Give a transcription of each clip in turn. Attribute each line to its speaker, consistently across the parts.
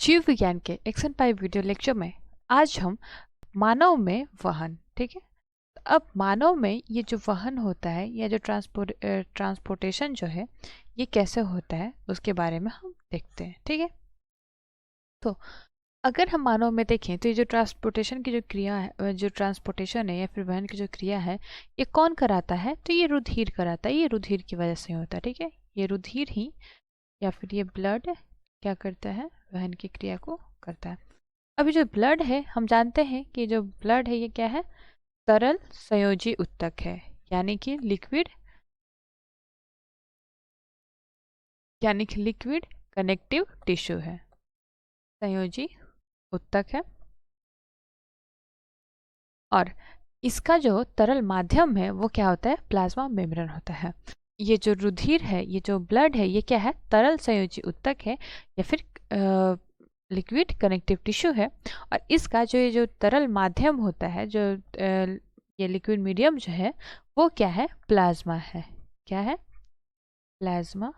Speaker 1: जीव विज्ञान के एक्शन 5 वीडियो लेक्चर में आज हम मानव में वहन, ठीक है। अब मानव में ये जो वहन होता है या जो ट्रांसपोर्टेशन जो है ये कैसे होता है उसके बारे में हम देखते हैं, ठीक है। तो अगर हम मानव में देखें तो ये जो ट्रांसपोर्टेशन की जो क्रिया है, जो ट्रांसपोर्टेशन है या फिर वहन की जो क्रिया है, ये कौन कराता है? तो ये रुधिर कराता है। ये रुधिर की वजह से होता है, ठीक है। ये रुधिर ही या फिर ये ब्लड क्या करता है? वहन की क्रिया को करता है। अभी जो ब्लड है, हम जानते हैं कि जो ब्लड है ये क्या है? तरल संयोजी उत्तक है, यानी कि लिक्विड कनेक्टिव टिश्यू है, संयोजी उत्तक है। और इसका जो तरल माध्यम है वो क्या होता है? प्लाज्मा मेम्ब्रेन होता है। ये जो रुधिर है, ये जो ब्लड है, ये क्या है? तरल संयोजी उत्तक है या फिर लिक्विड कनेक्टिव टिश्यू है। और इसका जो ये जो तरल माध्यम होता है, जो ये लिक्विड मीडियम जो है वो क्या है? प्लाज्मा है। क्या है? प्लाज्मा।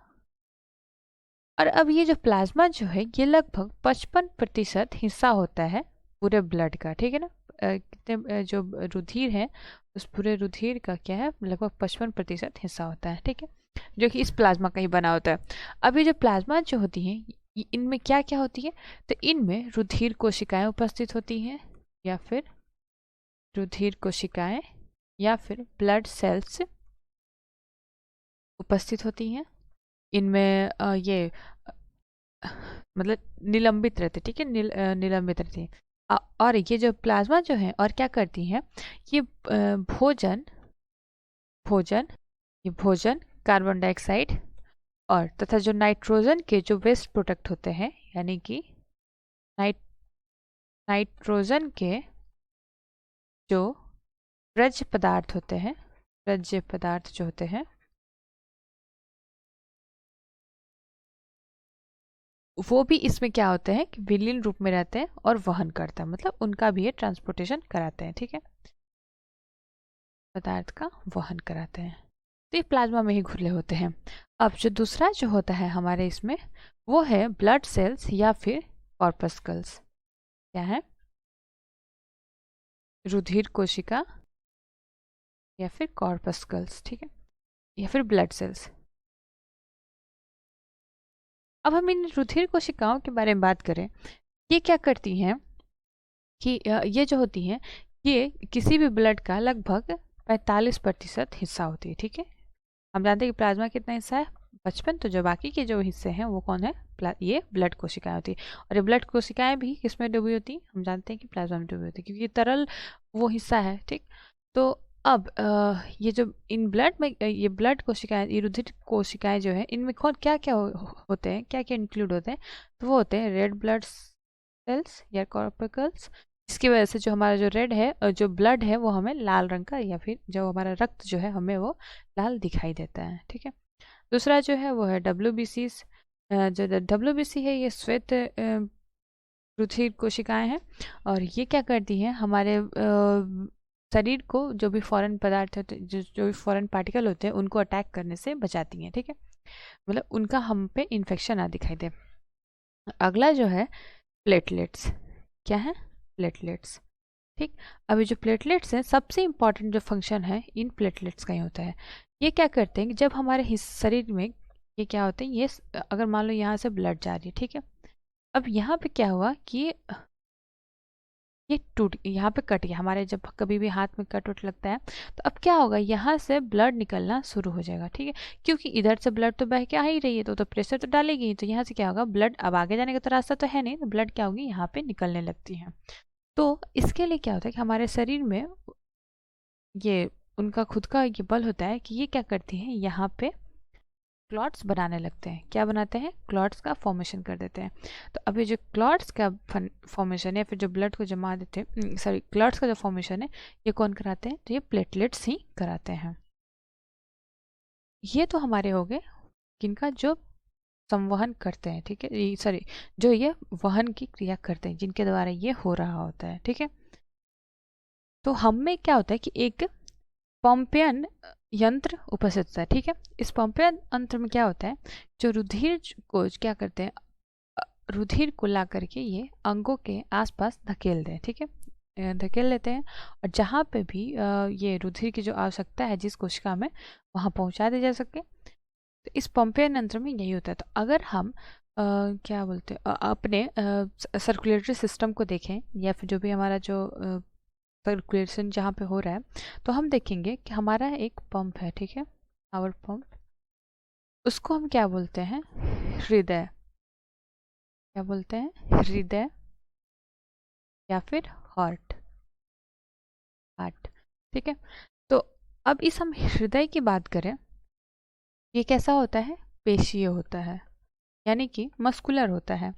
Speaker 1: और अब ये जो प्लाज्मा जो है ये लगभग 55% हिस्सा होता है पूरे ब्लड का, ठीक है ना। कितने जो रुधिर है उस पूरे रुधिर का क्या है? लगभग 55% हिस्सा होता है, ठीक है, जो कि इस प्लाज्मा का ही बना होता है। अब ये जो प्लाज्मा जो होती है इनमें क्या क्या होती है? तो इनमें रुधिर कोशिकाएं उपस्थित होती हैं या फिर रुधिर कोशिकाएं या फिर ब्लड सेल्स उपस्थित होती हैं। इनमें ये मतलब निलंबित रहते, ठीक है, निलंबित रहती है। और ये जो प्लाज्मा जो है और क्या करती हैं? ये भोजन भोजन ये भोजन, कार्बन डाइऑक्साइड और तथा जो नाइट्रोजन के जो वेस्ट प्रोडक्ट होते हैं, यानी कि नाइट्रोजन के जो रज पदार्थ होते हैं, रज पदार्थ जो होते हैं वो भी इसमें क्या होते हैं कि विलीन रूप में रहते हैं और वहन करता है, मतलब उनका भी ये ट्रांसपोर्टेशन कराते हैं, ठीक है, पदार्थ का वहन कराते हैं। तो ये प्लाज्मा में ही घुले होते हैं। अब जो दूसरा जो होता है हमारे इसमें वो है ब्लड सेल्स या फिर कॉर्पस्कल्स। क्या है? रुधिर कोशिका या फिर कॉर्पस्कल्स, ठीक है, या फिर ब्लड सेल्स। अब हम इन रुधिर कोशिकाओं के बारे में बात करें, ये क्या करती हैं कि ये जो होती हैं ये किसी भी ब्लड का लगभग 45% हिस्सा होती है, ठीक है। हम जानते हैं कि प्लाज्मा कितना हिस्सा है? 55। तो जो बाकी के जो हिस्से हैं वो कौन है? ये ब्लड कोशिकाएं होती है। और ये ब्लड कोशिकाएं भी किसमें डूबी होती हैं? हम जानते हैं कि प्लाज्मा में डूबी होती है, क्योंकि तरल वो हिस्सा है, ठीक। तो अब ये जो इन ब्लड में ये ब्लड कोशिकाएं, ये रुधिर कोशिकाएं जो है, इनमें कौन क्या क्या होते हैं, क्या क्या इंक्लूड होते हैं? तो वो होते हैं रेड ब्लड सेल्स या कॉर्पकल्स, इसकी वजह से जो हमारा जो रेड है और जो ब्लड है वो हमें लाल रंग का, या फिर जो हमारा रक्त जो है हमें वो लाल दिखाई देता है, ठीक है। दूसरा जो है वो है WBC। जो WBC है ये श्वेत रुधिर कोशिकाएं हैं। और ये क्या करती हैं? हमारे शरीर को जो भी फॉरेन पदार्थ होते, जो भी फॉरेन पार्टिकल होते हैं उनको अटैक करने से बचाती हैं, ठीक है, मतलब उनका हम पे इन्फेक्शन ना दिखाई दे। अगला जो है प्लेटलेट्स। क्या है? प्लेटलेट्स, ठीक। अभी जो प्लेटलेट्स हैं, सबसे इम्पॉर्टेंट जो फंक्शन है इन प्लेटलेट्स का ही होता है। ये क्या करते हैं कि जब हमारे शरीर में ये क्या होते हैं, ये अगर मान लो यहाँ से ब्लड जा रही है, ठीक है, अब यहाँ पे क्या हुआ कि ये टूट, यहाँ पे कट गया हमारे, जब कभी भी हाथ में कट उट लगता है तो अब क्या होगा, यहाँ से ब्लड निकलना शुरू हो जाएगा, ठीक है, क्योंकि इधर से ब्लड तो बह के आ ही रही है तो प्रेशर तो डालेगी, तो यहाँ से क्या होगा, ब्लड अब आगे जाने का तो रास्ता तो है नहीं, तो ब्लड क्या होगी, यहाँ पे निकलने लगती है। तो इसके लिए क्या होता है कि हमारे शरीर में ये उनका खुद का ये बल होता है कि ये क्या करती हैं, यहाँ पे क्लॉट्स बनाने लगते हैं। क्या बनाते हैं? क्लॉट्स का फॉर्मेशन कर देते हैं। तो अब ये जो क्लॉट्स का फॉर्मेशन है, फिर जो ब्लड को जमा देते हैं, सॉरी, क्लॉट्स का जो फॉर्मेशन है ये कौन कराते हैं? तो ये प्लेटलेट्स ही कराते हैं। ये तो हमारे हो गए किनका? जो संवहन करते हैं, ठीक है, सॉरी, जो ये वहन की क्रिया करते हैं, जिनके द्वारा ये हो रहा होता है, ठीक है। तो हम में क्या होता है कि एक पंपियन यंत्र उपस्थित होता है, ठीक है। इस पंपियन यंत्र में क्या होता है, जो रुधिर को क्या करते हैं, रुधिर को ला करके ये अंगों के आसपास धकेल दें, ठीक है, धकेल लेते हैं। और जहाँ पे भी ये रुधिर की जो आवश्यकता है जिस कोशिका में, वहाँ पहुँचा दी जा सके। तो इस पंपिंग यंत्र में यही होता है। तो अगर हम क्या बोलते हैं अपने सर्कुलेटरी सिस्टम को देखें, या फिर जो भी हमारा जो सर्कुलेशन जहाँ पे हो रहा है, तो हम देखेंगे कि हमारा एक पंप है, ठीक है, आवर पंप, उसको हम क्या बोलते हैं, हृदय। क्या बोलते हैं, हृदय या फिर हार्ट, हार्ट, ठीक है। तो अब इस हम हृदय की बात करें, ये कैसा होता है, पेशीय होता है, यानी कि मस्कुलर होता है।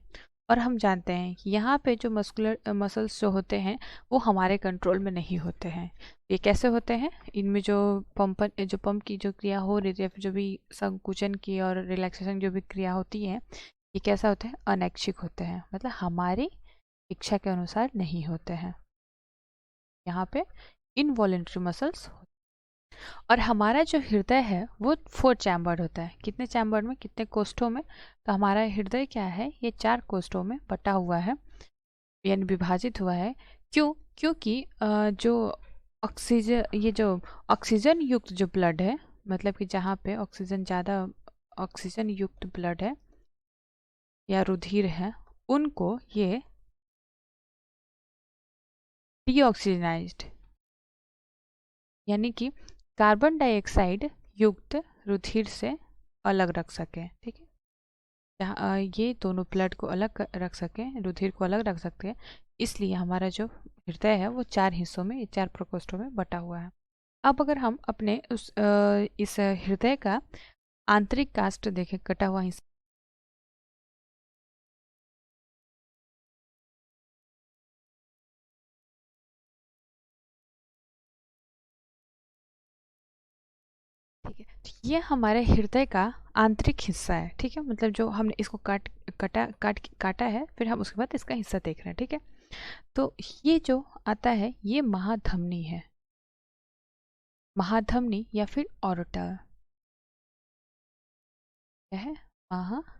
Speaker 1: और हम जानते हैं कि यहाँ पे जो मस्कुलर मसल्स जो होते हैं वो हमारे कंट्रोल में नहीं होते हैं। ये कैसे होते हैं, इनमें जो पंप की जो क्रिया हो रही है, फिर जो भी संकुचन की और रिलैक्सेशन जो भी क्रिया होती है, ये कैसा होता है, अनैच्छिक होते हैं, मतलब हमारी इच्छा के अनुसार नहीं होते हैं। यहाँ पे इनवॉलेंट्री मसल्स। और हमारा जो हृदय है वो 4 चैम्बर्ड होता है। कितने चैम्बर्ड में, कितने कोष्ठों में, तो हमारा हृदय क्या है, ये 4 कोष्ठों में बटा हुआ है, यानी विभाजित हुआ है। क्यों, क्योंकि जो ऑक्सीजन, ये जो ऑक्सीजन युक्त जो ब्लड है, मतलब कि जहाँ पे ऑक्सीजन ज़्यादा ऑक्सीजन युक्त ब्लड है या रुधिर है, उनको ये डीऑक्सीजनाइज्ड, यानी कि कार्बन डाइऑक्साइड युक्त रुधिर से अलग रख सके, ठीक है। जहाँ ये दोनों ब्लड को अलग रख सकें, रुधिर को अलग रख सकते हैं, इसलिए हमारा जो हृदय है वो 4 हिस्सों में, 4 प्रकोष्ठों में बटा हुआ है। अब अगर हम अपने इस हृदय का आंतरिक कास्ट देखें, कटा हुआ हिस्सा, ठीक है, तो ये हमारे हृदय का आंतरिक हिस्सा है, ठीक है, मतलब जो हमने इसको काटा है, फिर हम उसके बाद इसका हिस्सा देख रहे हैं, ठीक है। तो ये जो आता है ये महाधमनी है, महाधमनी या फिर ऑर्टा, क्या है, महाधमनी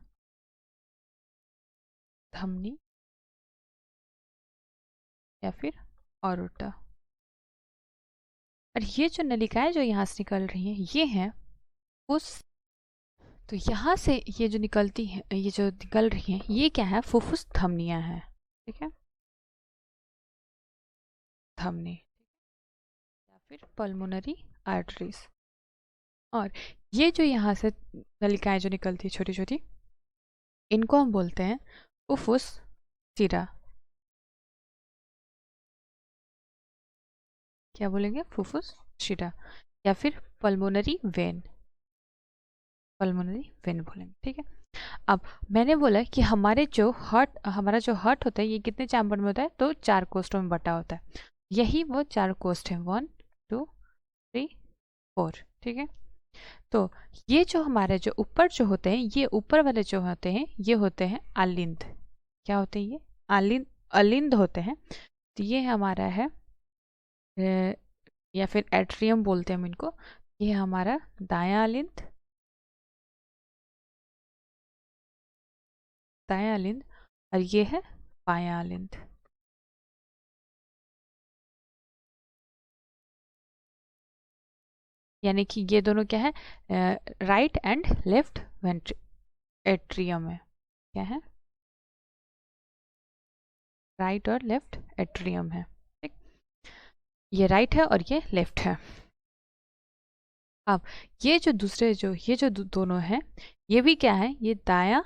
Speaker 1: या फिर ऑर्टा। और ये जो नलिकाएं जो यहाँ से निकल रही हैं, ये हैं उस, तो यहाँ से ये जो निकलती हैं, ये जो निकल रही हैं, ये क्या है, फुफ्फुस धमनियाँ हैं, ठीक है, धमनी या फिर पल्मोनरी आर्टरीज। और ये जो यहाँ से नलिकाएं जो निकलती है छोटी छोटी, इनको हम बोलते हैं फुफ्फुस शिरा। क्या बोलेंगे, फुफ्फुस शिरा या फिर पल्मोनरी वेन, पल्मोनरी वेन बोलेंगे, ठीक है। अब मैंने बोला कि हमारा जो हार्ट होता है ये कितने चैम्बर में होता है, तो 4 कोष्ठों में बटा होता है। यही वो 4 कोष्ठ हैं, 1 2 3 4, ठीक है। तो ये जो हमारे जो ऊपर जो होते हैं, ये ऊपर वाले जो होते हैं, ये होते हैं आलिंद। क्या होते हैं ये, अलिंद होते हैं। तो ये हमारा है या फिर एट्रियम बोलते हैं हम इनको, ये हमारा दायां अलिंद, दायां अलिंद, और ये है बायां अलिंद। यानी कि ये दोनों क्या है, राइट एंड लेफ्ट एट्रियम है, क्या है, राइट और लेफ्ट एट्रियम है, ठीक, ये राइट है और ये लेफ्ट है। अब ये जो दूसरे जो ये जो दोनों हैं, ये भी क्या है, ये दायां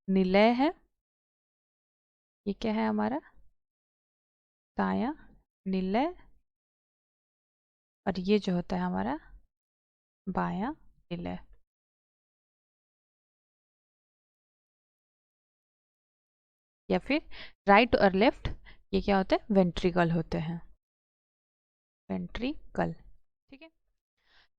Speaker 1: निलय है, ये क्या है हमारा, दायां निलय, और ये जो होता है हमारा बायां निलय। या फिर राइट और लेफ्ट, ये क्या होते हैं, वेंट्रिकल होते हैं, वेंट्रिकल, ठीक है।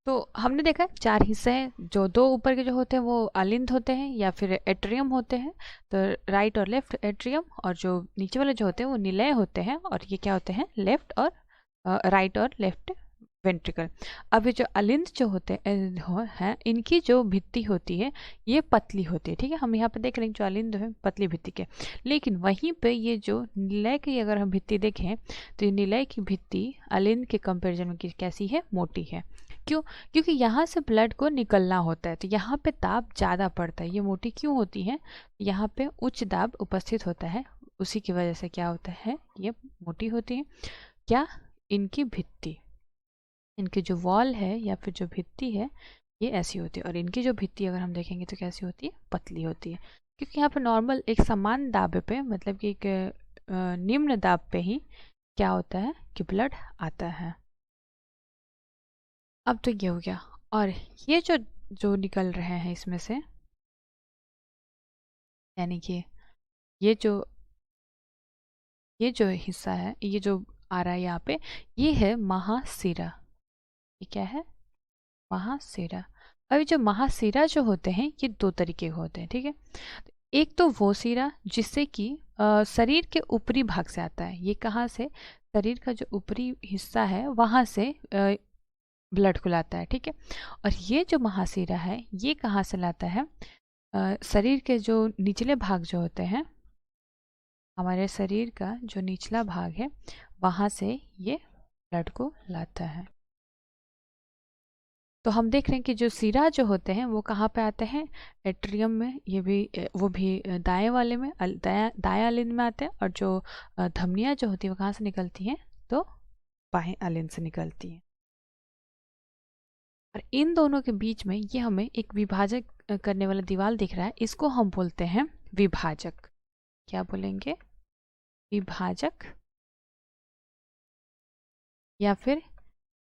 Speaker 1: तो हमने देखा 4 हिस्से हैं, जो 2 ऊपर के जो होते हैं वो अलिंद होते हैं या फिर एट्रियम होते हैं, तो राइट और लेफ्ट एट्रियम, और जो नीचे वाले जो होते हैं वो निलय होते हैं, और ये क्या होते हैं, लेफ्ट और राइट और लेफ्ट वेंट्रिकल। अब ये जो अलिंद जो होते हैं इनकी जो भित्ति होती है ये पतली होती है, ठीक है। हम यहाँ पे देख रहे हैं जो अलिंद है पतली भित्ति के, लेकिन वहीं पे ये जो निलय की अगर हम भित्ति देखें तो ये निलय की भित्ति अलिंद के कंपेरिजन में कैसी है, मोटी है। क्यों? क्योंकि यहाँ से ब्लड को निकलना होता है तो यहाँ पे दाब ज़्यादा पड़ता है। ये मोटी क्यों होती है? यहाँ पे उच्च दाब उपस्थित होता है, उसी की वजह से क्या होता है, ये मोटी होती है। क्या? इनकी भित्ति, इनकी जो वॉल है या फिर जो भित्ति है ये ऐसी होती है, और इनकी जो भित्ति अगर हम देखेंगे तो कैसी होती है, पतली होती है। क्योंकि यहाँ पे नॉर्मल एक समान दाब पे, मतलब कि एक निम्न दाब पे ही क्या होता है कि ब्लड आता है। अब तो ये हो गया। और ये जो जो निकल रहे हैं इसमें से, यानी कि ये जो हिस्सा है, ये जो आ रहा है यहाँ पे, ये है महाशिरा। ये क्या है? महाशिरा। अभी जो महाशिरा जो होते हैं ये दो तरीके के होते हैं, ठीक है। एक तो वो शिरा जिससे कि शरीर के ऊपरी भाग से आता है। ये कहाँ से? शरीर का जो ऊपरी हिस्सा है वहाँ से ब्लड को लाता है, ठीक है। और ये जो महाशिरा है ये कहाँ से लाता है? शरीर के जो निचले भाग जो होते हैं, हमारे शरीर का जो निचला भाग है वहाँ से ये ब्लड को लाता है। तो हम देख रहे हैं कि जो शिरा जो होते हैं वो कहाँ पे आते हैं? एट्रियम में। ये भी वो भी दाएं वाले में, दाएं अलिंद में आते हैं। और जो धमनियाँ जो होती है वो कहाँ से निकलती हैं? तो बाएं अलिंद से निकलती हैं। और इन दोनों के बीच में ये हमें एक विभाजक करने वाला दीवार दिख रहा है, इसको हम बोलते हैं विभाजक। क्या बोलेंगे? विभाजक या फिर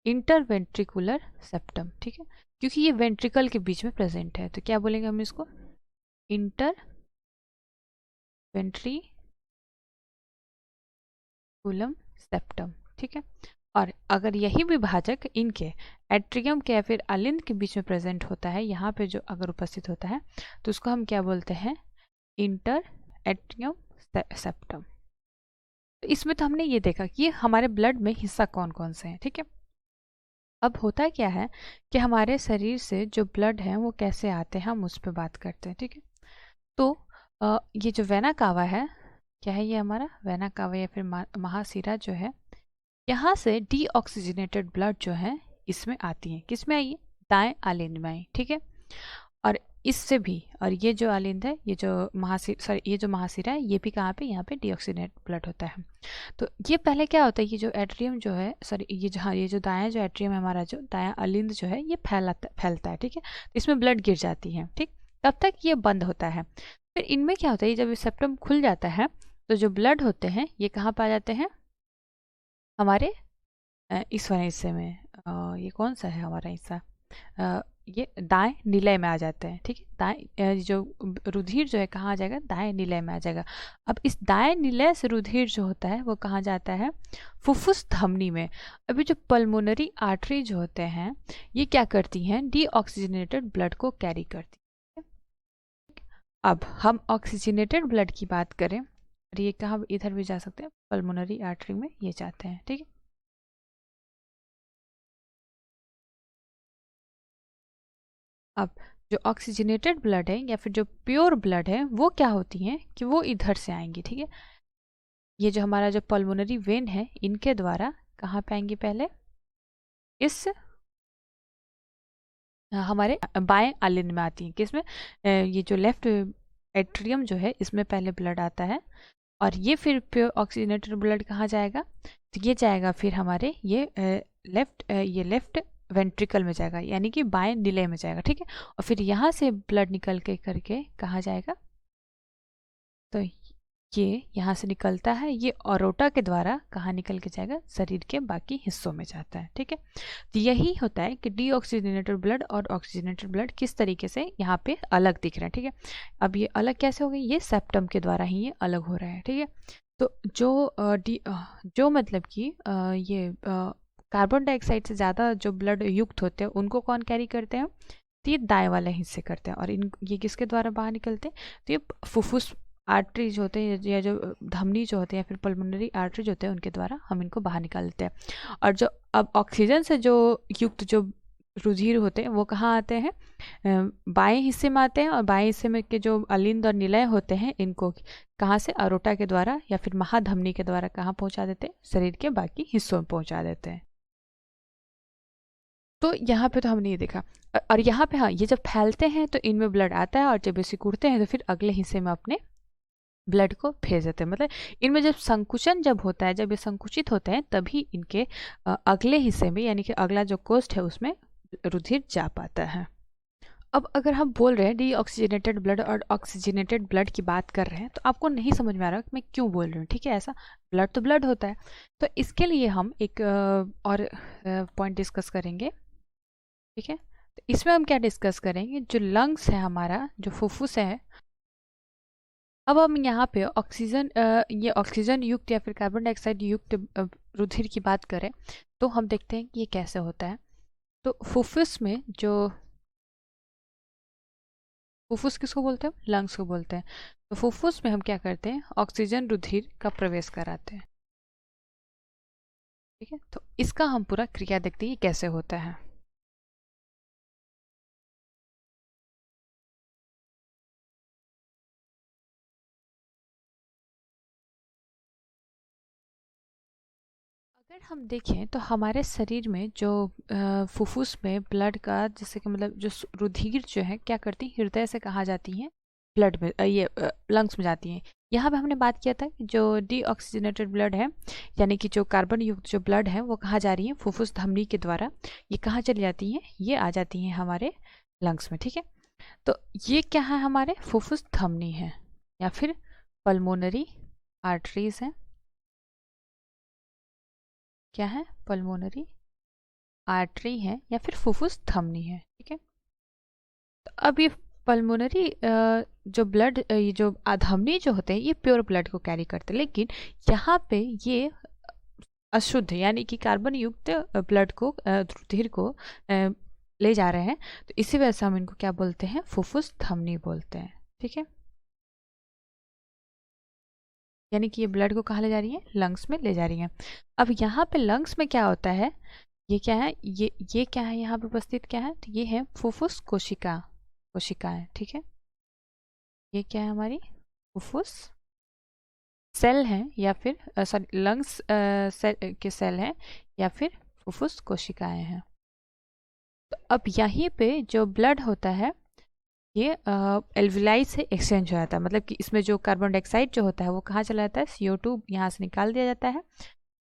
Speaker 1: इंटरवेंट्रिकुलर सेप्टम, ठीक है। क्योंकि ये वेंट्रिकल के बीच में प्रेजेंट है तो क्या बोलेंगे हम इसको? इंटर वेंट्रिकुलम सेप्टम, ठीक है। और अगर यही विभाजक इनके एट्रियम के या फिर अलिंद के बीच में प्रेजेंट होता है, यहाँ पे जो अगर उपस्थित होता है तो उसको हम क्या बोलते हैं? Inter atrium septum. तो इसमें तो हमने ये देखा कि हमारे ब्लड में हिस्सा कौन कौन से हैं, ठीक है। अब होता क्या है कि हमारे शरीर से जो ब्लड है वो कैसे आते हैं, हम उस पर बात करते हैं, ठीक है। तो ये जो वेना कावा है, क्या है ये हमारा वेना कावा या फिर महाशिरा जो है, यहाँ से डीऑक्सीजनेटेड ब्लड जो है इसमें आती है। किस में आई? दाएं आलिंद में आई, ठीक है। और इससे भी, और ये जो आलिंद है, ये जो महाशिरा है, ये भी कहाँ पे? यहाँ पे डीऑक्सीजनेट ब्लड होता है। तो ये पहले क्या होता है, ये जो एट्रियम जो है, सॉरी ये जो दायां जो एट्रियम है हमारा, जो दायां अलिंद जो है ये फैलता है, ठीक है। तो इसमें ब्लड गिर जाती है, ठीक। तब तक ये बंद होता है। फिर इनमें क्या होता है, जब ये सेप्टम खुल जाता है तो जो ब्लड होते हैं ये कहाँ पे आ जाते हैं? हमारे इस वाले हिस्से में। ये कौन सा है हमारा हिस्सा? ये दाएं निलय में आ जाते हैं, ठीक है। दाएं जो रुधिर जो है कहाँ आ जाएगा? दाएं निलय में आ जाएगा। अब इस दाएं निलय से रुधिर जो होता है वो कहाँ जाता है? फुफ्फुस धमनी में। अभी जो पल्मोनरी आर्टरी जो होते हैं ये क्या करती हैं? डीऑक्सीजनेटेड ब्लड को कैरी करती है। अब हम ऑक्सीजनेटेड ब्लड की बात करें, और ये कहाँ इधर भी जा सकते हैं, पल्मोनरी आर्टरी में ये जाते हैं, ठीक है। अब जो ऑक्सीजनेटेड ब्लड है या फिर जो प्योर ब्लड है वो क्या होती हैं कि वो इधर से आएंगी, ठीक है। ये जो हमारा जो पल्मोनरी वेन है इनके द्वारा कहाँ पे आएंगी? पहले इस हमारे बाएं आलिंद में आती हैं। किसमें? ये जो लेफ्ट एट्रियम जो है इसमें पहले ब्लड आता है, और ये फिर प्योर ऑक्सीजनेटेड ब्लड कहाँ जाएगा? तो ये जाएगा फिर हमारे ये लेफ्ट वेंट्रिकल में जाएगा, यानी कि बाएं निलय में जाएगा, ठीक है। और फिर यहाँ से ब्लड निकल के करके कहाँ जाएगा? तो ये यहाँ से निकलता है, ये ओरोटा के द्वारा कहाँ निकल के जाएगा? शरीर के बाकी हिस्सों में जाता है, ठीक है। तो यही होता है कि डीऑक्सीजनेटेड ब्लड और ऑक्सीजनेटेड ब्लड किस तरीके से यहाँ पे अलग दिख रहे हैं, ठीक है। अब ये अलग कैसे हो गई? ये सेप्टम के द्वारा ही ये अलग हो रहा है, ठीक है। तो जो मतलब कि ये कार्बन डाइऑक्साइड से ज़्यादा जो ब्लड युक्त होते हैं उनको कौन कैरी करते हैं? तो ये दाएं वाले हिस्से करते हैं। और इन ये किसके द्वारा बाहर निकलते हैं? तो ये फुफ्फुस आर्टरी जो होते हैं या जो धमनी जो होते हैं या फिर पल्मोनरी आर्टरी जो होते हैं उनके द्वारा हम इनको बाहर निकाल देते हैं। और जो अब ऑक्सीजन से जो युक्त जो रुधिर होते हैं वो कहाँ आते हैं, बाएं हिस्से में आते हैं, और बाएं हिस्से में के जो अलिंद और निलय होते हैं इनको कहाँ से, अरोटा के द्वारा या फिर महाधमनी के द्वारा कहाँ पहुंचा देते हैं, शरीर के बाकी हिस्सों में पहुंचा देते हैं। तो यहाँ पे तो हमने ये देखा। और यहाँ पे हाँ, ये जब फैलते हैं तो इनमें ब्लड आता है, और जब ये सिकुड़ते हैं तो फिर अगले हिस्से में अपने ब्लड को भेज देते हैं। मतलब इनमें जब संकुचन जब होता है, जब ये संकुचित होते हैं, तभी इनके अगले हिस्से में यानी कि अगला जो कोष्ठ है उसमें रुधिर जा पाता है। अब अगर हम बोल रहे हैं डीऑक्सीजनेटेड ब्लड और ऑक्सीजनेटेड ब्लड की बात कर रहे हैं तो आपको नहीं समझ में आ रहा कि मैं क्यों बोल रही हूँ, ठीक है। ऐसा ब्लड तो ब्लड होता है। तो इसके लिए हम एक और पॉइंट डिस्कस करेंगे, ठीक है। तो इसमें हम क्या डिस्कस करेंगे, जो लंग्स है हमारा, जो फुफ्फुस है। अब हम यहाँ पे ऑक्सीजन ये ऑक्सीजन युक्त या फिर कार्बन डाइऑक्साइड युक्त रुधिर की बात करें तो हम देखते हैं कि ये कैसे होता है। तो फुफ्फुस में जो, फुफ्फुस किसको बोलते हैं, लंग्स को बोलते हैं। तो फुफ्फुस में हम क्या करते हैं, ऑक्सीजन रुधिर का प्रवेश कराते हैं, ठीक है। तो इसका हम पूरा क्रिया देखते हैं ये कैसे होता है। अगर हम देखें तो हमारे शरीर में जो फुफ्फुस में ब्लड का, जैसे कि मतलब जो रुधिर जो है क्या करती है, हृदय से कहाँ जाती हैं, ब्लड में ये लंग्स में जाती हैं। यहाँ पे हमने बात किया था कि जो डीऑक्सीजनेटेड ब्लड है यानी कि जो कार्बन युक्त जो ब्लड है वो कहाँ जा रही है, फुफ्फुस धमनी के द्वारा ये कहाँ चली जाती हैं, ये आ जाती हैं हमारे लंग्स में, ठीक है। तो ये क्या है, हमारे फुफ्फुस धमनी है या फिर पल्मोनरी आर्टरीज है। क्या है, पल्मोनरी आर्टरी है या फिर फुफ्फुस धमनी है, ठीक है। तो अब ये पल्मोनरी जो ब्लड, ये जो धमनी जो होते हैं ये प्योर ब्लड को कैरी करते हैं, लेकिन यहाँ पे ये अशुद्ध यानी कि कार्बन युक्त ब्लड को, रुधिर को ले जा रहे हैं। तो इसी वजह से हम इनको क्या बोलते हैं, फुफ्फुस धमनी बोलते हैं, ठीक है। यानी कि ये ब्लड को कहाँ ले जा रही है, लंग्स में ले जा रही है। अब यहाँ पे लंग्स में क्या होता है, ये क्या है, ये क्या है यहाँ पे उपस्थित, क्या है, तो ये है फुफ्फुस कोशिका, कोशिकाएं, ठीक है। ये क्या है, हमारी फुफ्फुस सेल हैं या फिर सॉरी लंग्स सेल के सेल हैं या फिर फुफ्फुस कोशिकाएं हैं। तो अब यहीं पे जो ब्लड होता है ये एल्विलाई से एक्सचेंज हो जाता है, मतलब कि इसमें जो कार्बन डाइऑक्साइड जो होता है वो कहाँ चला जाता है, CO2 यहाँ से निकाल दिया जाता है,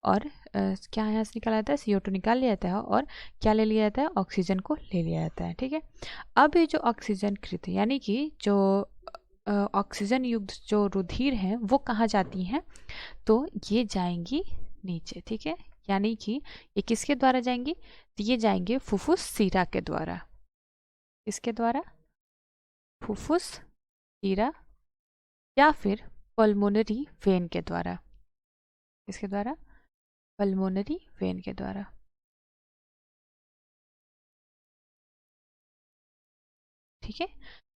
Speaker 1: और क्या यहाँ से निकाला जाता है, CO2 निकाल लिया जाता है, और क्या ले लिया जाता है, ऑक्सीजन को ले लिया जाता है, ठीक है। अब ये जो ऑक्सीजन कृत यानी कि जो ऑक्सीजन युक्त जो रुधिर हैं वो कहाँ जाती हैं, तो ये जाएंगी नीचे, ठीक है। यानी कि ये किसके द्वारा जाएंगी, तो ये जाएंगे फुफ्फुस सीरा के द्वारा। किसके द्वारा, फुफ्फुस सीरा या फिर पल्मोनरी वेन के द्वारा। किसके द्वारा, पल्मोनरी वेन के द्वारा, ठीक है।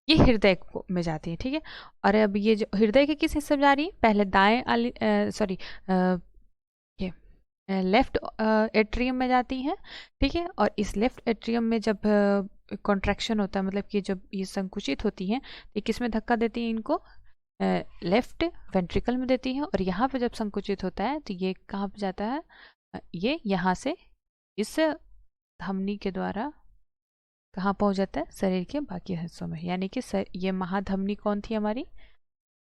Speaker 1: ये हृदय को में जाती है, ठीक है। और अब ये जो हृदय के किस हिस्से में जा रही है, पहले दाएं सॉरी ये लेफ्ट एट्रियम में जाती हैं, ठीक है। और इस लेफ्ट एट्रियम में जब कॉन्ट्रैक्शन होता है, मतलब कि जब ये संकुचित होती हैं तो ये किस में धक्का देती हैं, इनको लेफ्ट वेंट्रिकल में देती हैं। और यहाँ पे जब संकुचित होता है तो ये कहाँ पे जाता है, ये यहाँ से इस धमनी के द्वारा कहाँ पहुँच जाता है, शरीर के बाकी हिस्सों में। यानी कि ये महाधमनी कौन थी हमारी,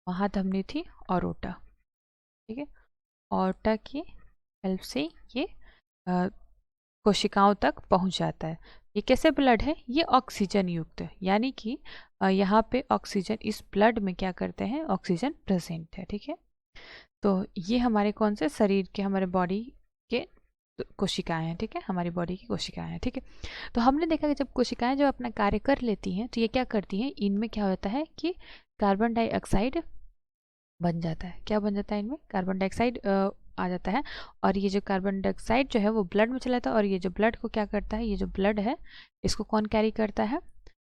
Speaker 1: महाधमनी थी ऑरोटा, ठीक है। ऑरोटा की हेल्प से ये कोशिकाओं तक पहुंच जाता है। ये कैसे ब्लड है, ये ऑक्सीजन युक्त है, यानी कि यहाँ पे ऑक्सीजन, इस ब्लड में क्या करते हैं, ऑक्सीजन प्रेजेंट है, ठीक है। तो ये हमारे कौन से शरीर के, हमारे बॉडी के कोशिकाएं हैं, ठीक है, हमारी बॉडी की कोशिकाएं हैं, ठीक है। तो हमने देखा कि जब कोशिकाएं जब अपना कार्य कर लेती हैं तो ये क्या करती हैं, इनमें क्या होता है कि कार्बन डाइऑक्साइड बन जाता है। क्या बन जाता है, इनमें कार्बन डाइऑक्साइड आ जाता है। और ये जो कार्बन डाइऑक्साइड जो है वो ब्लड में चला जाता है, और ये जो ब्लड को क्या करता है, ये जो ब्लड है इसको कौन कैरी करता है,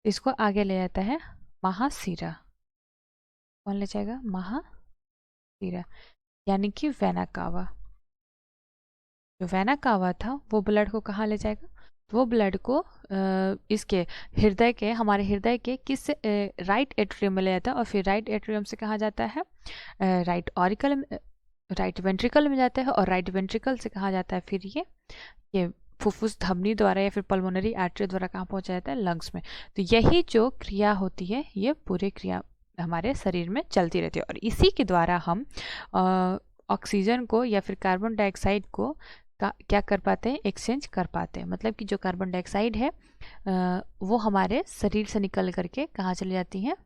Speaker 1: इसको आगे ले जाता है महासीरा, कौन ले जाएगा? महाशिरा, यानी कि वेना कावा। जो वेना कावा था वो ब्लड को कहाँ ले जाएगा? तो वो ब्लड को इसके हृदय के, हमारे हृदय के किस राइट एट्रियम में ले जाता है, और फिर राइट एट्रियम से कहाँ जाता है? राइट ऑरिकल, राइट वेंट्रिकल में जाता है, और राइट वेंट्रिकल से कहाँ जाता है फिर ये फुफ्फुस धमनी द्वारा या फिर पल्मोनरी आर्टरी द्वारा कहाँ पहुंचा जाता है? लंग्स में। तो यही जो क्रिया होती है ये पूरे क्रिया हमारे शरीर में चलती रहती है, और इसी के द्वारा हम ऑक्सीजन को या फिर कार्बन डाइऑक्साइड को क्या कर पाते हैं? एक्सचेंज कर पाते हैं। मतलब कि जो कार्बन डाइऑक्साइड है वो हमारे शरीर से निकल करके कहाँ चली जाती हैं?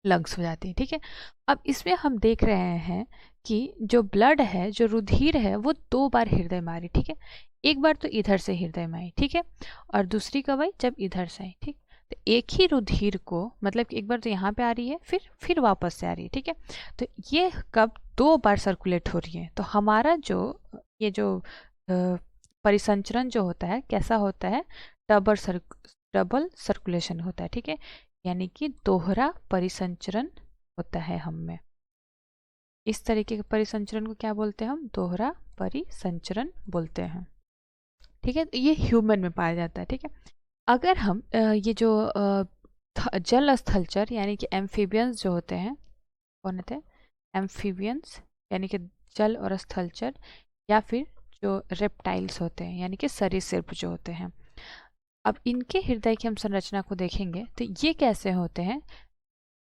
Speaker 1: लंग्स हो जाती है। ठीक है, अब इसमें हम देख रहे हैं कि जो ब्लड है, जो रुधिर है, वो 2 बार हृदय में आ रही। ठीक है, एक बार तो इधर से हृदय में आई, ठीक है, और दूसरी कब आई? जब इधर से आई। ठीक, तो एक ही रुधिर को, मतलब कि एक बार तो यहाँ पे आ रही है, फिर वापस से आ रही है। ठीक है, तो ये कब 2 बार सर्कुलेट हो रही है। तो हमारा जो ये जो परिसंचरण जो होता है कैसा होता है? डबल सर्कुलेशन होता है। ठीक है, यानी कि दोहरा परिसंचरण होता है हम में। इस तरीके के परिसंचरण को क्या बोलते हैं हम? दोहरा परिसंचरण बोलते हैं। ठीक है, ये ह्यूमन में पाया जाता है। ठीक है, अगर हम ये जो जल स्थलचर यानी कि एम्फीबियंस जो होते हैं, कौन होते हैं? एम्फीबियंस यानी कि जल और स्थलचर, या फिर जो रेप्टाइल्स होते हैं यानी कि सरीसृप जो होते हैं। अब इनके हृदय की हम संरचना को देखेंगे तो ये कैसे होते हैं?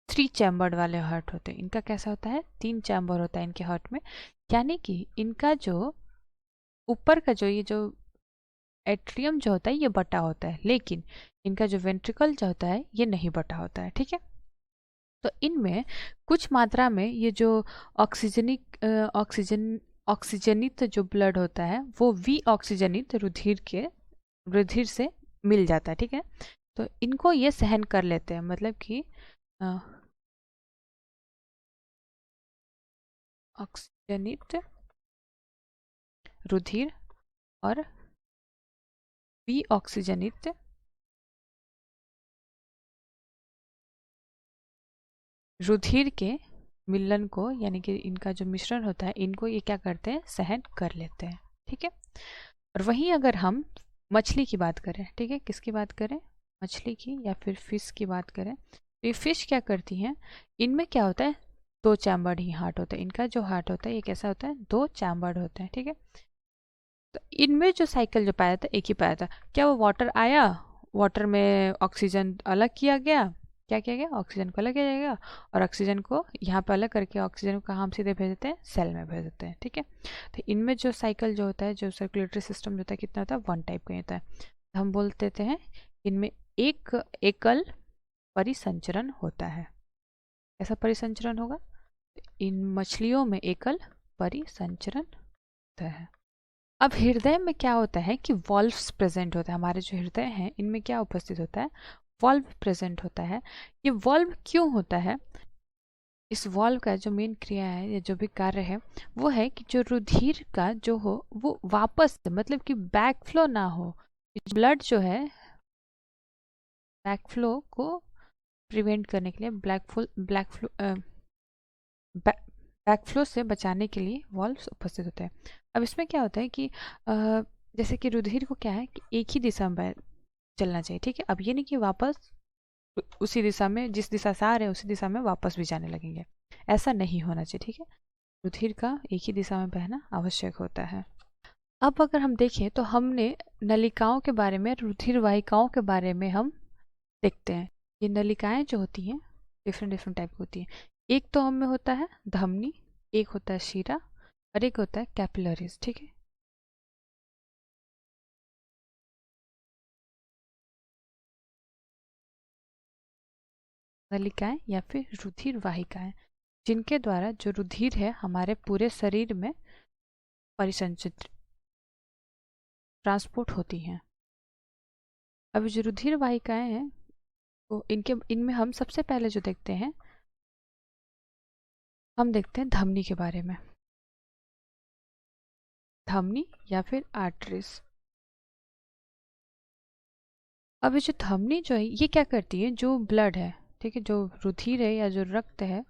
Speaker 1: 3 चैम्बर्ड वाले हार्ट होते हैं। इनका कैसा होता है? 3 चैम्बर होता है इनके हार्ट में, यानी कि इनका जो ऊपर का जो ये जो एट्रियम जो होता है ये बटा होता है, लेकिन इनका जो वेंट्रिकल जो होता है ये नहीं बटा होता है। ठीक है, तो इनमें कुछ मात्रा में ये जो ऑक्सीजनित जो ब्लड होता है वो वी ऑक्सीजनित रुधिर से मिल जाता है। ठीक है, तो इनको ये सहन कर लेते हैं, मतलब कि ऑक्सीजनित रुधिर और वी ऑक्सीजनित रुधिर के मिलन को, यानी कि इनका जो मिश्रण होता है, इनको ये क्या करते हैं? सहन कर लेते हैं। ठीक है, और वहीं अगर हम मछली की बात करें, ठीक है, किसकी बात करें? मछली की या फिर फिश की बात करें, तो ये फिश क्या करती हैं? इनमें क्या होता है? 2 चैम्बर्ड ही हार्ट होता है। इनका जो हार्ट होता है ये कैसा होता है? 2 चैम्बर्ड होते हैं। ठीक है, तो इनमें जो साइकिल जो पाया था एक ही पाया था। क्या वो वाटर आया, वाटर में ऑक्सीजन अलग किया गया, क्या किया गया? ऑक्सीजन को अलग किया जाएगा, और ऑक्सीजन को यहाँ पर अलग करके ऑक्सीजन को कहाँ हम सीधे भेज देते हैं? सेल में भेज देते हैं। ठीक है, तो इनमें जो साइकिल जो होता है, जो सर्कुलेटरी सिस्टम जो होता है, कितना होता है? 1 टाइप का होता है। तो हम बोल देते हैं इनमें एक एकल परिसंचरण होता है। ऐसा परिसंचरण होगा, इन मछलियों में एकल परिसंचरण होता है। अब हृदय में क्या होता है कि वॉल्व्स प्रेजेंट होता है। हमारे जो हृदय हैं इनमें क्या उपस्थित होता है? वॉल्व प्रेजेंट होता है। ये वॉल्व क्यों होता है? इस वॉल्व का जो मेन क्रिया है या जो भी कार्य है वो है कि जो रुधिर का जो हो वो वापस, मतलब कि बैक फ्लो ना हो। ब्लड जो है बैक फ्लो को प्रिवेंट करने के लिए, बैक फ्लो से बचाने के लिए वॉल्व्स उपस्थित होते हैं। अब इसमें क्या होता है कि जैसे कि रुधिर को क्या है कि एक ही दिशा में चलना चाहिए। ठीक है, अब ये नहीं कि वापस उसी दिशा में, जिस दिशा से आ रहे हैं उसी दिशा में वापस भी जाने लगेंगे, ऐसा नहीं होना चाहिए। ठीक है, रुधिर का एक ही दिशा में बहना आवश्यक होता है। अब अगर हम देखें तो हमने नलिकाओं के बारे में, रुधिर वाहिकाओं के बारे में हम देखते हैं। ये नलिकाएं जो होती हैं डिफरेंट डिफरेंट टाइप की होती हैं। एक तो हमें होता है धमनी, एक होता है शिरा, और एक होता है कैपिलरीज। ठीक है, नलिकाएं या फिर रुधिर वाहिकाएं, जिनके द्वारा जो रुधिर है हमारे पूरे शरीर में परिसंचित ट्रांसपोर्ट होती हैं। अब जो रुधिर वाहिकाएं हैं तो इनमें हम सबसे पहले जो देखते हैं, हम देखते हैं धमनी के बारे में। धमनी या फिर आर्टरीज। अब ये जो धमनी जो है ये क्या करती है? जो ब्लड है, ठीक है, जो रुधिर है या जो रक्त है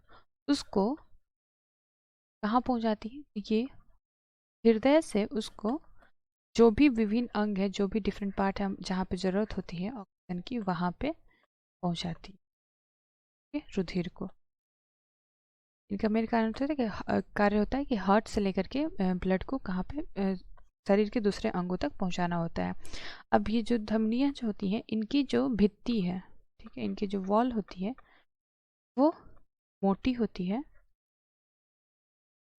Speaker 1: उसको कहाँ पहुंचाती है? ये हृदय से उसको जो भी विभिन्न अंग है, जो भी डिफरेंट पार्ट है जहाँ पे जरूरत होती है ऑक्सीजन की, वहाँ पे पहुंचाती है रुधिर को। इनका मेन कारण होता है कि कार्य होता है कि हार्ट से लेकर के ब्लड को कहाँ पे शरीर के दूसरे अंगों तक पहुंचाना होता है। अब ये जो धमनियाँ जो होती हैं, इनकी जो भित्ति है, ठीक है, इनकी जो वॉल होती है वो मोटी होती है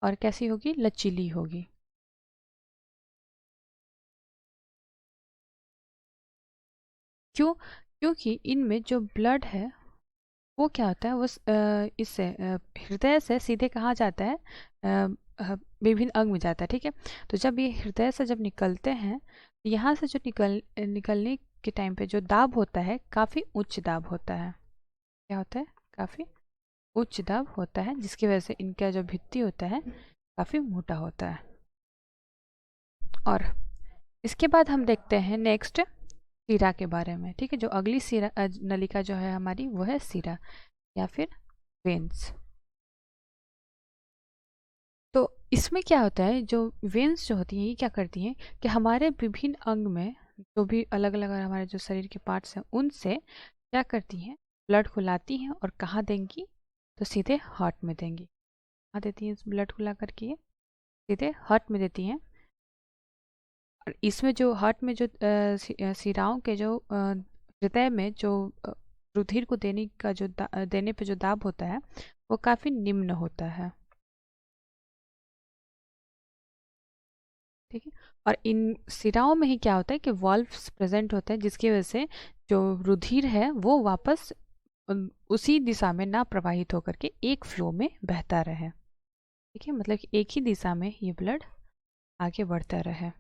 Speaker 1: और कैसी होगी? लचीली होगी। क्यों? क्योंकि इनमें जो ब्लड है वो क्या होता है, वो इससे हृदय से सीधे कहाँ जाता है? विभिन्न अंग में जाता है, ठीक है। तो जब ये हृदय से जब निकलते हैं, यहाँ से जो निकलने के टाइम पे जो दाब होता है काफ़ी उच्च दाब होता है। क्या होता है? काफ़ी उच्च दाब होता है, जिसकी वजह से इनका जो भित्ति होता है काफ़ी मोटा होता है। और इसके बाद हम देखते हैं नेक्स्ट सिरा के बारे में, ठीक है। जो अगली सिरा नलिका जो है हमारी, वो है सिरा या फिर वेन्स। तो इसमें क्या होता है, जो वेन्स जो होती हैं ये क्या करती हैं कि हमारे विभिन्न अंग में जो भी अलग अलग हमारे जो शरीर के पार्ट्स हैं उनसे क्या करती हैं, ब्लड को लाती हैं और कहाँ देंगी? तो सीधे हार्ट में देंगी। कहाँ देती हैं इस ब्लड को ला करके? ये सीधे हार्ट में देती हैं। और इसमें जो हार्ट में जो सिराओं के जो हृदय में जो रुधिर को देने का जो देने पे जो दाब होता है वो काफ़ी निम्न होता है, ठीक है। और इन सिराओं में ही क्या होता है कि वॉल्व्स प्रेजेंट होते हैं, जिसकी वजह से जो रुधिर है वो वापस उसी दिशा में ना प्रवाहित होकर के एक फ्लो में बहता रहे, ठीक है। मतलब कि एक ही दिशा में ये ब्लड आगे बढ़ता रहे,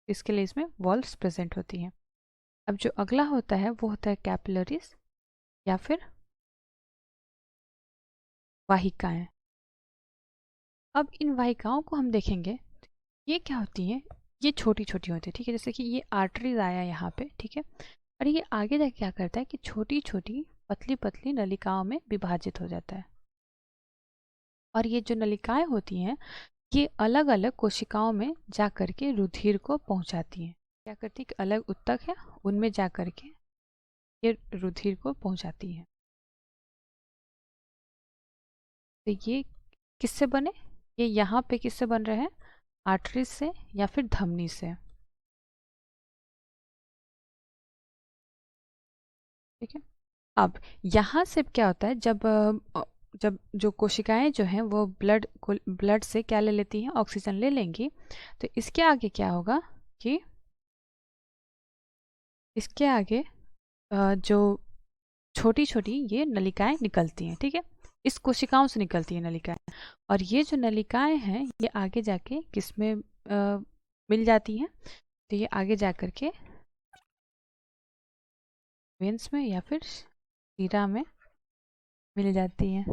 Speaker 1: इसके लिए इसमें वॉल्व्स प्रेजेंट होती हैं। अब जो अगला होता है वो होता है कैपिलरीज या फिर वाहिकाएं। अब इन वाहिकाओं को हम देखेंगे, ये क्या होती हैं? ये छोटी छोटी होती है, ठीक है। जैसे कि ये आर्टरीज आया यहाँ पे, ठीक है। और ये आगे जाके क्या करता है कि छोटी छोटी पतली पतली नलिकाओं में विभाजित हो जाता है। और ये जो नलिकाएं होती हैं ये अलग अलग कोशिकाओं में जा करके रुधिर को पहुंचाती हैं। क्या करती है कि अलग ऊतक है उनमें जा करके ये रुधिर को पहुंचाती हैं। तो ये किससे बने? ये यहाँ पे किससे बन रहे हैं? आर्टरीज से या फिर धमनी से, ठीक है। अब यहाँ से क्या होता है, जब जो कोशिकाएं जो हैं वो ब्लड से क्या ले लेती हैं? ऑक्सीजन ले लेंगी। तो इसके आगे क्या होगा कि इसके आगे जो छोटी छोटी ये नलिकाएं निकलती हैं, ठीक है। इस कोशिकाओं से निकलती हैं नलिकाएं। और ये जो नलिकाएं हैं ये आगे जाके किसमें मिल जाती हैं? तो ये आगे जा करके वेन्स में या फिर शीरा में मिल जाती हैं।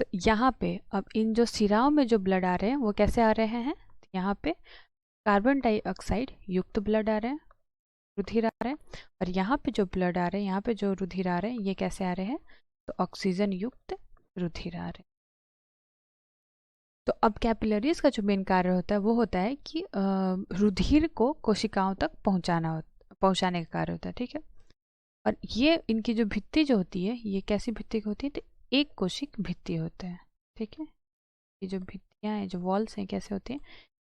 Speaker 1: तो यहाँ पे अब इन जो सिराओं में जो ब्लड आ रहे हैं वो कैसे आ रहे हैं? तो यहाँ पे कार्बन डाइऑक्साइड युक्त ब्लड आ रहे हैं, रुधिर आ रहे हैं। और यहाँ पे जो ब्लड आ रहे हैं, यहाँ पे जो रुधिर आ रहे हैं, ये कैसे आ रहे हैं? तो ऑक्सीजन युक्त रुधिर आ रहे हैं। तो अब कैपिलरीज का जो मेन कार्य होता है वो होता है कि रुधिर को कोशिकाओं तक पहुंचाने का कार्य होता है, ठीक है। और ये इनकी जो भित्ति जो होती है ये कैसी भित्ति की होती है? तो एक कोशिक भित्ति होते हैं, ठीक है। ये जो भित्तियां हैं, जो वॉल्स हैं, कैसे होते हैं?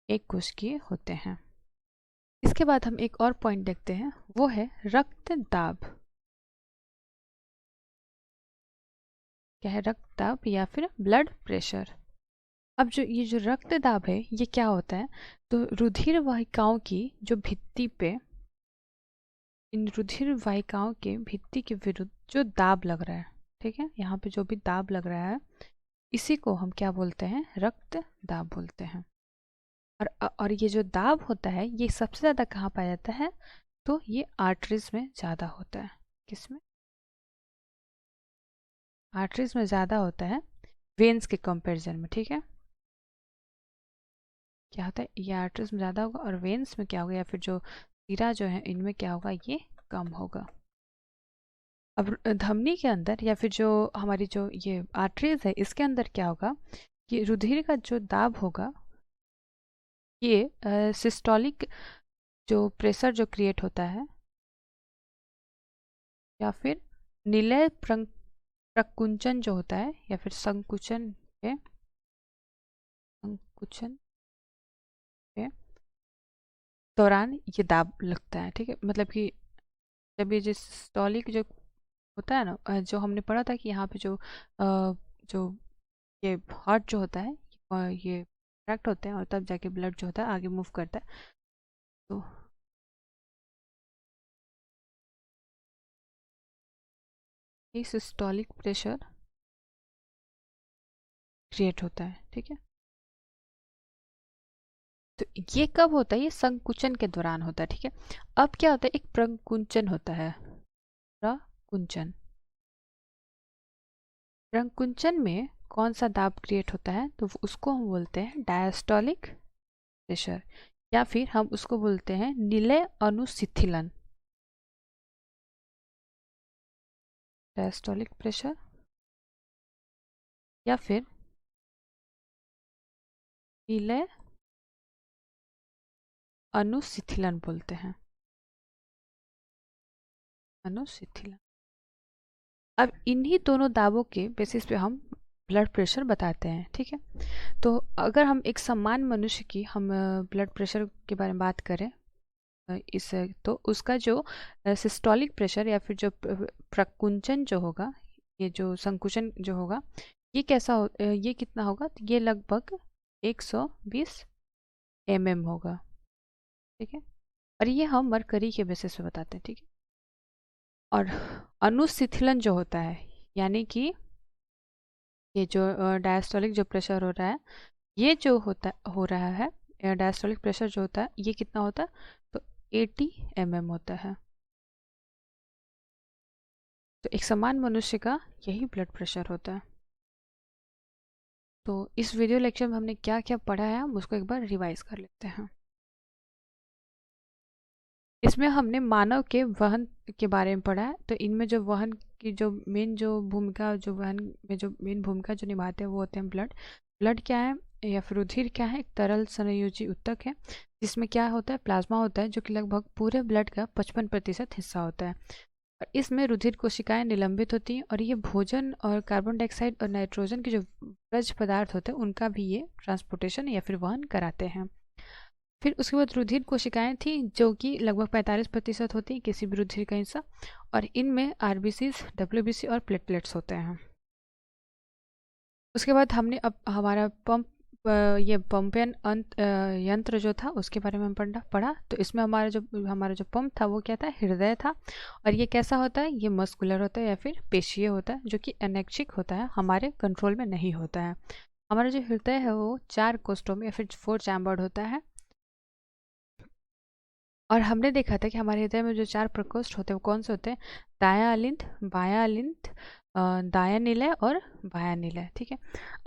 Speaker 1: एक कोशिकीय होते हैं। इसके बाद हम एक और पॉइंट देखते हैं, वो है रक्त दाब। क्या है? रक्त दाब या फिर ब्लड प्रेशर। अब जो ये जो रक्त दाब है ये क्या होता है? तो रुधिर वाहिकाओं की जो भित्ति पे, इन रुधिर वाहिकाओं के भित्ति के विरुद्ध जो दाब लग रहा है, ठीक है, यहाँ पे जो भी दाब लग रहा है इसी को हम क्या बोलते हैं? रक्त दाब बोलते हैं। और ये जो दाब होता है ये सबसे ज़्यादा कहाँ पाया जाता है? तो ये आर्टरीज में ज़्यादा होता है। किसमें? आर्टरीज में ज़्यादा होता है वेन्स के कंपैरिजन में, ठीक है। क्या होता है? ये आर्टरीज में ज़्यादा होगा और वेन्स में क्या होगा, या फिर जो सिरा जो है इनमें क्या होगा? ये कम होगा। अब धमनी के अंदर या फिर जो हमारी जो ये आर्टरीज है इसके अंदर क्या होगा कि रुधिर का जो दाब होगा ये सिस्टोलिक जो प्रेशर जो क्रिएट होता है या फिर निलय प्रकुंचन जो होता है या फिर संकुचन के दौरान ये दाब लगता है। ठीक है, मतलब कि जब ये सिस्टोलिक जो होता है ना, जो हमने पढ़ा था कि यहाँ पे जो ये हार्ट जो होता है ये करेक्ट होते हैं और तब जाके ब्लड जो होता है आगे मूव करता है। तो ये सिस्टोलिक प्रेशर क्रिएट होता है। ठीक है, तो ये कब होता है? ये संकुचन के दौरान होता है। ठीक है, अब क्या होता है, एक प्रकुंचन होता है। प्रकुंचन, प्रकुंचन में कौन सा दाब क्रिएट होता है? तो उसको हम बोलते हैं डायस्टोलिक प्रेशर या फिर हम उसको बोलते हैं निलय अनुशिथिलन। डायस्टोलिक प्रेशर या फिर निलय अनुशिथिलन बोलते हैं। अनुशिथिलन। अब इन्हीं दोनों दाबों के बेसिस पे हम ब्लड प्रेशर बताते हैं। ठीक है, तो अगर हम एक सामान्य मनुष्य की हम ब्लड प्रेशर के बारे में बात करें इस तो उसका जो सिस्टोलिक प्रेशर या फिर जो प्रकुंचन जो होगा, ये जो संकुचन जो होगा, ये कैसा ये कितना होगा? तो ये लगभग 120 mm होगा। ठीक है, और ये हम मरकरी के बेसिस पे बताते हैं। ठीक है, और अनुशिथिलन जो होता है यानी कि ये जो डायस्टोलिक जो प्रेशर हो रहा है, ये जो हो रहा है डायस्टोलिक प्रेशर जो होता है ये कितना होता है? तो 80 mm होता है। तो एक समान मनुष्य का यही ब्लड प्रेशर होता है। तो इस वीडियो लेक्चर में हमने क्या क्या पढ़ा है हम उसको एक बार रिवाइज कर लेते हैं। इसमें हमने मानव के वहन के बारे में पढ़ा है। तो इनमें जो वहन की जो मेन जो भूमिका जो वहन में जो मेन भूमिका जो निभाते हैं वो होते हैं ब्लड। ब्लड क्या है या फिर रुधिर क्या है? एक तरल संयोजी ऊतक है जिसमें क्या होता है? प्लाज्मा होता है जो कि लगभग पूरे ब्लड का 55% हिस्सा होता है। और इसमें रुधिर कोशिकाएं निलंबित होती हैं और ये भोजन और कार्बन डाइऑक्साइड और नाइट्रोजन के जो ब्रज पदार्थ होते हैं उनका भी ये ट्रांसपोर्टेशन या फिर वहन कराते हैं। फिर उसके बाद रुधिर कोशिकाएं थी जो कि लगभग 45% होती हैं किसी भी रुधिर का हिस्सा, और इनमें आरबीसीज, डब्ल्यूबीसी और प्लेटलेट्स होते हैं। उसके बाद हमने अब हमारा पंप ये पंपियन यंत्र जो था उसके बारे में हम पढ़ा। तो इसमें हमारा जो पंप था वो क्या था? हृदय था। और ये कैसा होता है? ये मस्कुलर होता है या फिर पेशीय होता है जो कि अनैच्छिक होता है, हमारे कंट्रोल में नहीं होता है। हमारा जो हृदय है वो 4 कोष्ठों में या फिर 4 चैम्बर्ड होता है। और हमने देखा था कि हमारे हृदय में जो 4 प्रकोष्ठ होते हैं वो कौन से होते हैं? दायां अलिंद, बायां अलिंद, दायां निलय और बायां निलय। ठीक है,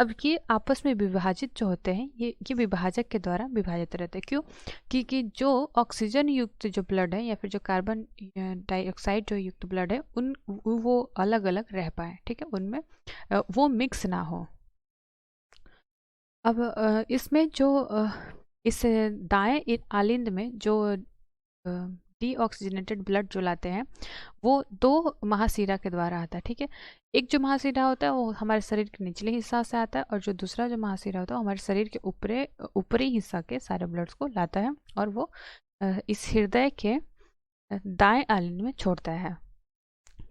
Speaker 1: अब ये आपस में विभाजित जो होते हैं ये विभाजक के द्वारा विभाजित रहते हैं। क्यों? क्योंकि जो ऑक्सीजन युक्त जो ब्लड है या फिर जो कार्बन डाइऑक्साइड जो युक्त ब्लड है वो अलग अलग रह पाए। ठीक है, उनमें वो मिक्स ना हो। अब इसमें जो इस दाएं आलिंद में जो डीऑक्सीजनेटेड ब्लड जो लाते हैं वो 2 महाशिरा के द्वारा आता है। ठीक है, एक जो महाशिरा होता है वो हमारे शरीर के निचले हिस्सा से आता है और जो दूसरा जो महाशिरा होता है वो हमारे शरीर के ऊपरी हिस्सा के सारे ब्लड्स को लाता है और वो इस हृदय के दाएं आलिंद में छोड़ता है।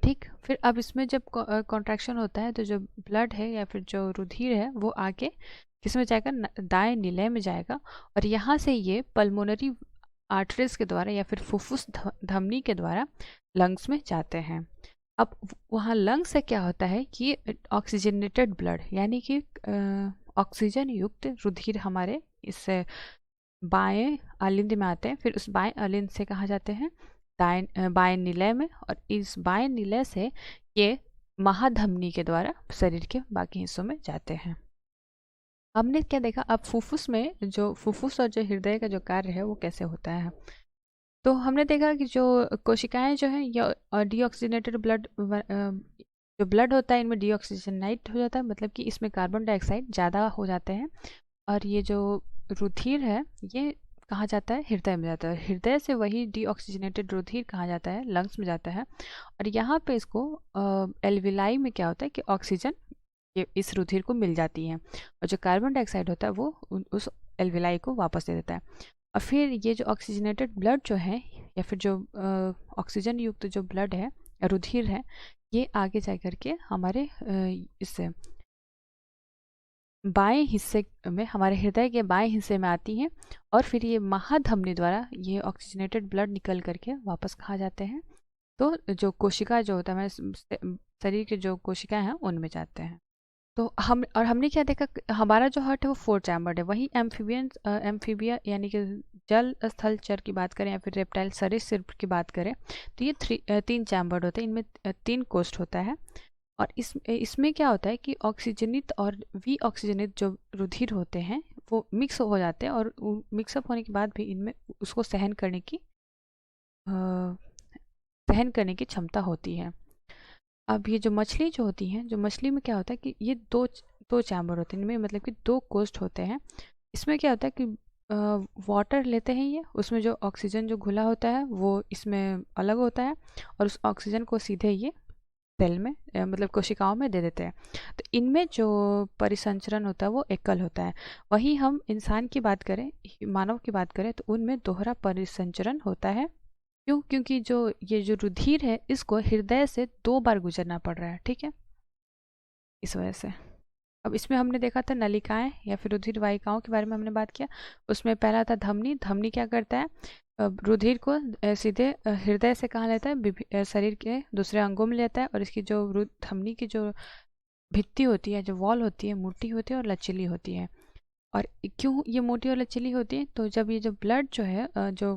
Speaker 1: ठीक, फिर अब इसमें जब कॉन्ट्रैक्शन होता है तो जो ब्लड है या फिर जो रुधिर है वो आगे किसमें जाएगा? दाएं निलय में जाएगा और यहाँ से ये पल्मोनरी आर्टरीज के द्वारा या फिर फुफ्फुस धमनी के द्वारा लंग्स में जाते हैं। अब वहाँ लंग्स से क्या होता है कि ऑक्सीजनेटेड ब्लड यानी कि ऑक्सीजन युक्त रुधिर हमारे इस बाएं आलिंद में आते हैं। फिर उस बाएं आलिंद से कहाँ जाते हैं? बाएं निलय में, और इस बाएं निलय से ये महाधमनी के द्वारा शरीर के बाकी हिस्सों में जाते हैं। हमने क्या देखा? अब फुफ्फुस में जो फुफ्फुस और जो हृदय का जो कार्य है वो कैसे होता है। तो हमने देखा कि जो कोशिकाएं जो हैं ये डीऑक्सीजनेटेड ब्लड जो ब्लड होता है इनमें डीऑक्सीजनाइट हो जाता है, मतलब कि इसमें कार्बन डाइऑक्साइड ज़्यादा हो जाते हैं। और ये जो रुधिर है ये कहाँ जाता है, हृदय में जाता है। हृदय से वही डीऑक्सीजनेटेड रुधिर कहाँ जाता है, लंग्स में जाता है। और यहाँ पे इसको एल्विलाई में क्या होता है कि ऑक्सीजन ये इस रुधिर को मिल जाती है, और जो कार्बन डाइऑक्साइड होता है वो उस एल्विलाई को वापस दे देता है। और फिर ये जो ऑक्सीजनेटेड ब्लड जो है या फिर जो ऑक्सीजन युक्त जो ब्लड है रुधिर है, ये आगे जा करके हमारे इससे बाएं हिस्से में, हमारे हृदय के बाएं हिस्से में आती हैं। और फिर ये महाधमनी द्वारा ये ऑक्सीजनेटेड ब्लड निकल करके वापस कहाँ जाते हैं, तो जो कोशिका जो होता है हमारे शरीर के जो कोशिकाएं हैं उनमें जाते हैं। तो हमने क्या देखा, हमारा जो हार्ट है वो 4 चैम्बर्ड है। वही एम्फीबिया यानी कि जल स्थल चर की बात करें या फिर रेप्टाइल सरीसृप की बात करें तो ये 3 चैम्बर्ड होते हैं। इनमें 3 कोष्ठ होता है। और इसमें क्या होता है कि ऑक्सीजनित और वी ऑक्सीजनित जो रुधिर होते हैं वो मिक्स हो जाते हैं, और मिक्सअप होने के बाद भी इनमें उसको सहन करने की क्षमता होती है। अब ये जो मछली जो होती है, जो मछली में क्या होता है कि ये दो चैम्बर होते हैं, इनमें मतलब कि 2 कोष्ठ होते हैं। इसमें क्या होता है कि वाटर लेते हैं ये, उसमें जो ऑक्सीजन जो घुला होता है वो इसमें अलग होता है, और उस ऑक्सीजन को सीधे ये सेल में मतलब कोशिकाओं में दे देते हैं। तो इनमें जो परिसंचरण होता है वो एकल होता है। वहीं हम इंसान की बात करें, मानव की बात करें, तो उनमें दोहरा परिसंचरण होता है। क्यों? क्योंकि ये जो रुधिर है इसको हृदय से 2 बार गुजरना पड़ रहा है, ठीक है, इस वजह से। अब इसमें हमने देखा था नलिकाएं या फिर रुधिर वाहिकाओं के बारे में हमने बात किया। उसमें पहला था धमनी। धमनी क्या करता है, रुधिर को सीधे हृदय से कहाँ लेता है, शरीर के दूसरे अंगों में लेता है। और इसकी जो धमनी की जो भित्ति होती है, जो वॉल होती है, मोटी होती है और लचीली होती है। और क्यों ये मोटी और लचीली होती है, तो जब ये जो ब्लड जो है जो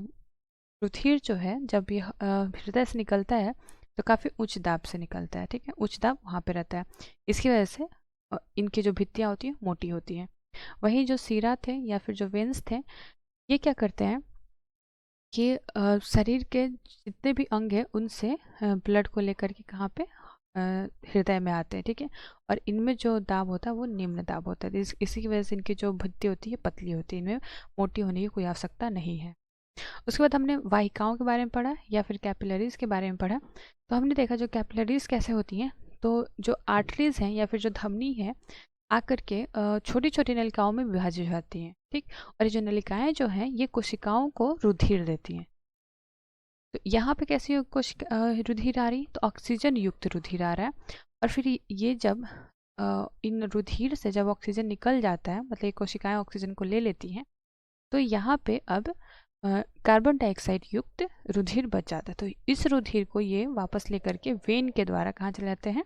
Speaker 1: रुधिर जो है जब ये हृदय से निकलता है तो काफ़ी उच्च दाब से निकलता है, ठीक है, उच्च दाब वहाँ पे रहता है। इसकी वजह से इनकी जो भित्तियाँ होती हैं मोटी होती हैं। वहीं जो सीरा थे या फिर जो वेन्स थे, ये क्या करते हैं कि शरीर के जितने भी अंग हैं उनसे ब्लड को लेकर के कहाँ पे हृदय में आते हैं, ठीक है। और इनमें जो दाब होता है वो निम्न दाब होता है। इसी की वजह से इनकी जो भित्ति होती है पतली होती है, इनमें मोटी होने की कोई आवश्यकता नहीं है। उसके बाद हमने वाहिकाओं के बारे में पढ़ा या फिर कैपिलरीज के बारे में पढ़ा। तो हमने देखा जो कैपिलरीज कैसे होती हैं, तो जो आर्टरीज हैं या फिर जो धमनी है आकर के छोटी छोटी नलिकाओं में विभाजित हो जाती हैं, ठीक। और ये जो नलिकाएं जो हैं ये कोशिकाओं को रुधिर देती हैं। तो यहाँ पे कैसी रुधिर आ रही, तो ऑक्सीजन युक्त रुधिर आ रहा है। और फिर ये जब इन रुधिर से जब ऑक्सीजन निकल जाता है, मतलब ये कोशिकाएं ऑक्सीजन को ले लेती हैं, तो यहाँ पे अब कार्बन डाइऑक्साइड युक्त रुधिर बच जाता है। तो इस रुधिर को ये वापस लेकर के वेन के द्वारा कहाँ चले जाते हैं,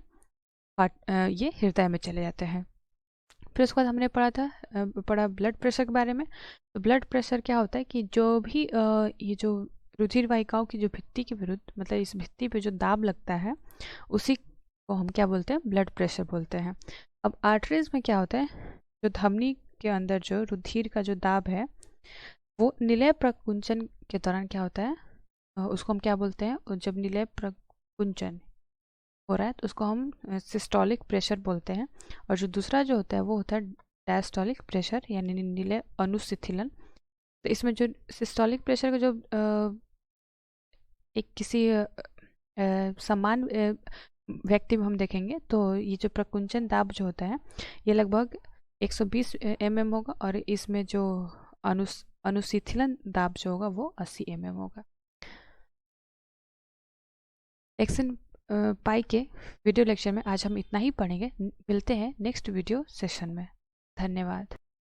Speaker 1: ये हृदय में चले जाते हैं। फिर उसके बाद हमने पढ़ा ब्लड प्रेशर के बारे में। तो ब्लड प्रेशर क्या होता है कि जो भी ये जो रुधिर वाहिकाओं की जो भित्ति के विरुद्ध, मतलब इस भित्ति पे जो दाब लगता है उसी को हम क्या बोलते हैं, ब्लड प्रेशर बोलते हैं। अब आर्टरीज में क्या होता है, जो धमनी के अंदर जो रुधिर का जो दाब है वो निलय प्रकुंचन के दौरान क्या होता है, उसको हम क्या बोलते हैं, जब निलय प्रकुंचन हो रहा है तो उसको हम सिस्टोलिक प्रेशर बोलते हैं। और जो दूसरा जो होता है वो होता है डायस्टोलिक प्रेशर यानी निलय अनुशिथिलन। तो इसमें जो सिस्टोलिक प्रेशर का जो एक किसी समान व्यक्ति में हम देखेंगे तो ये जो प्रकुंचन दाब जो होता है ये लगभग 120 mm होगा, और इसमें जो अनुशिथिलन दाब जो होगा वो 80 mm होगा। एक्शन पाई के वीडियो लेक्चर में आज हम इतना ही पढ़ेंगे। मिलते हैं नेक्स्ट वीडियो सेशन में। धन्यवाद।